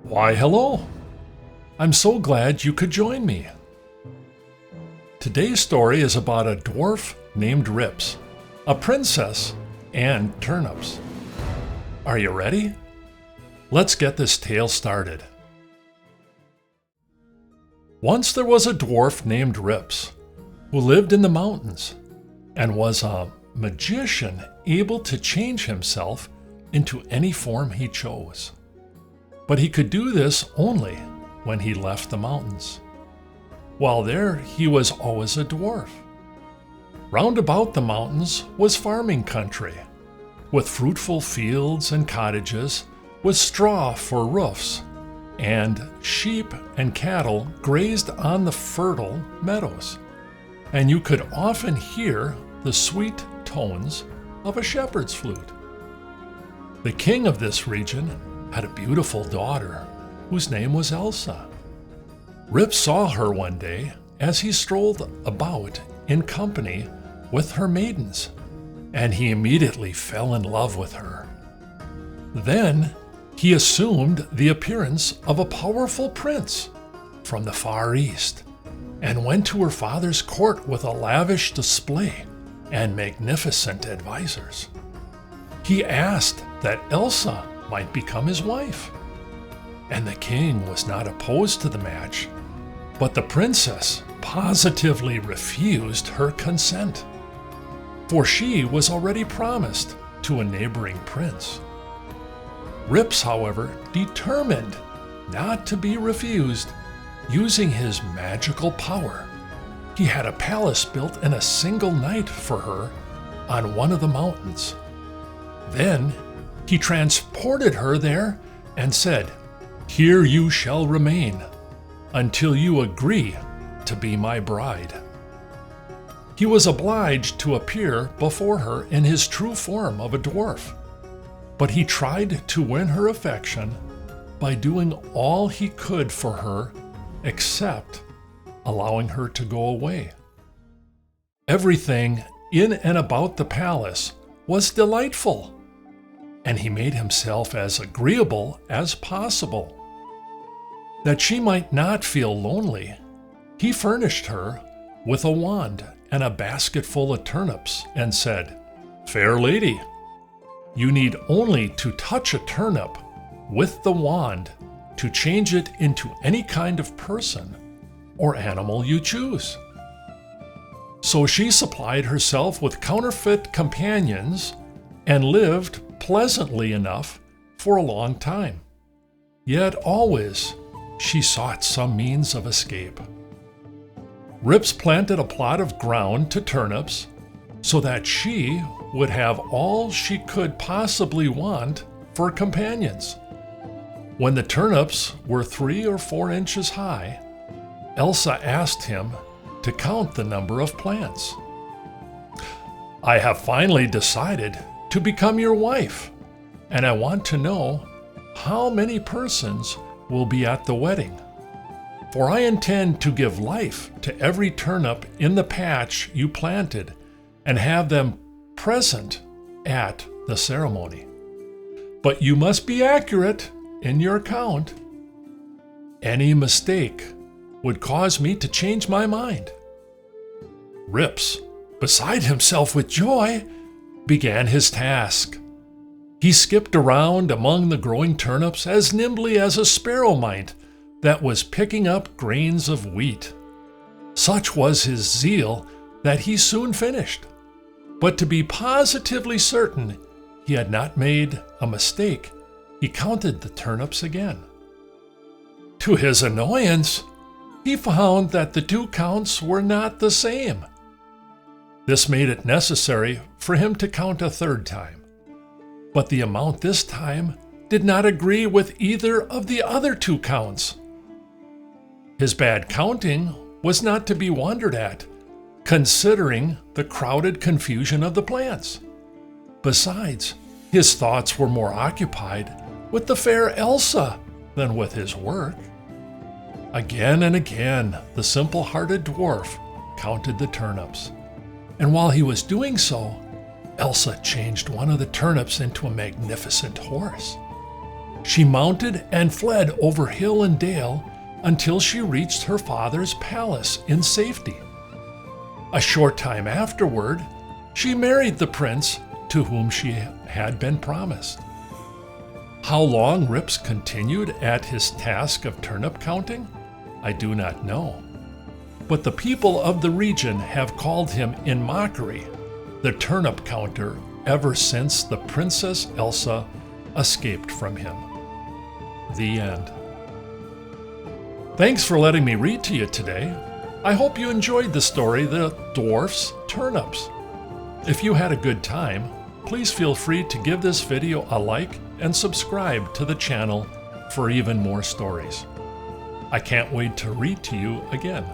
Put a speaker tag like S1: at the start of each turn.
S1: Why, hello! I'm so glad you could join me. Today's story is about a dwarf named Rips, a princess, and turnips. Are you ready? Let's get this tale started. Once there was a dwarf named Rips who lived in the mountains and was a magician able to change himself into any form he chose. But he could do this only when he left the mountains. While there, he was always a dwarf. Round about the mountains was farming country, with fruitful fields and cottages, with straw for roofs, and sheep and cattle grazed on the fertile meadows. And you could often hear the sweet tones of a shepherd's flute. The king of this region had a beautiful daughter whose name was Elsa. Rip saw her one day as he strolled about in company with her maidens, and he immediately fell in love with her. Then he assumed the appearance of a powerful prince from the Far East and went to her father's court with a lavish display and magnificent advisors. He asked that Elsa might become his wife, and the king was not opposed to the match, but the princess positively refused her consent, for she was already promised to a neighboring prince. Rips, however, determined not to be refused. Using his magical power, he had a palace built in a single night for her on one of the mountains. Then he transported her there and said, "Here you shall remain until you agree to be my bride." He was obliged to appear before her in his true form of a dwarf, but he tried to win her affection by doing all he could for her except allowing her to go away. Everything in and about the palace was delightful, and he made himself as agreeable as possible. That she might not feel lonely, he furnished her with a wand and a basket full of turnips and said, "Fair lady, you need only to touch a turnip with the wand to change it into any kind of person or animal you choose." So she supplied herself with counterfeit companions and lived pleasantly enough for a long time. Yet always she sought some means of escape. Rips planted a plot of ground to turnips so that she would have all she could possibly want for companions. When the turnips were 3 or 4 inches high, Elsa asked him to count the number of plants. "I have finally decided to become your wife, and I want to know how many persons will be at the wedding. For I intend to give life to every turnip in the patch you planted and have them present at the ceremony. But you must be accurate in your count. Any mistake would cause me to change my mind." Rips, beside himself with joy, began his task. He skipped around among the growing turnips as nimbly as a sparrow might that was picking up grains of wheat. Such was his zeal that he soon finished. But to be positively certain he had not made a mistake, he counted the turnips again. To his annoyance, he found that the 2 counts were not the same. This made it necessary for him to count a 3rd time, but the amount this time did not agree with either of the other 2 counts. His bad counting was not to be wondered at, considering the crowded confusion of the plants. Besides, his thoughts were more occupied with the fair Elsa than with his work. Again and again, the simple-hearted dwarf counted the turnips, and while he was doing so, Elsa changed one of the turnips into a magnificent horse. She mounted and fled over hill and dale until she reached her father's palace in safety. A short time afterward, she married the prince to whom she had been promised. How long Rips continued at his task of turnip counting, I do not know. But the people of the region have called him in mockery the turnip counter ever since the Princess Elsa escaped from him. The end. Thanks for letting me read to you today. I hope you enjoyed the story, The Dwarfs Turnips. If you had a good time, please feel free to give this video a like and subscribe to the channel for even more stories. I can't wait to read to you again.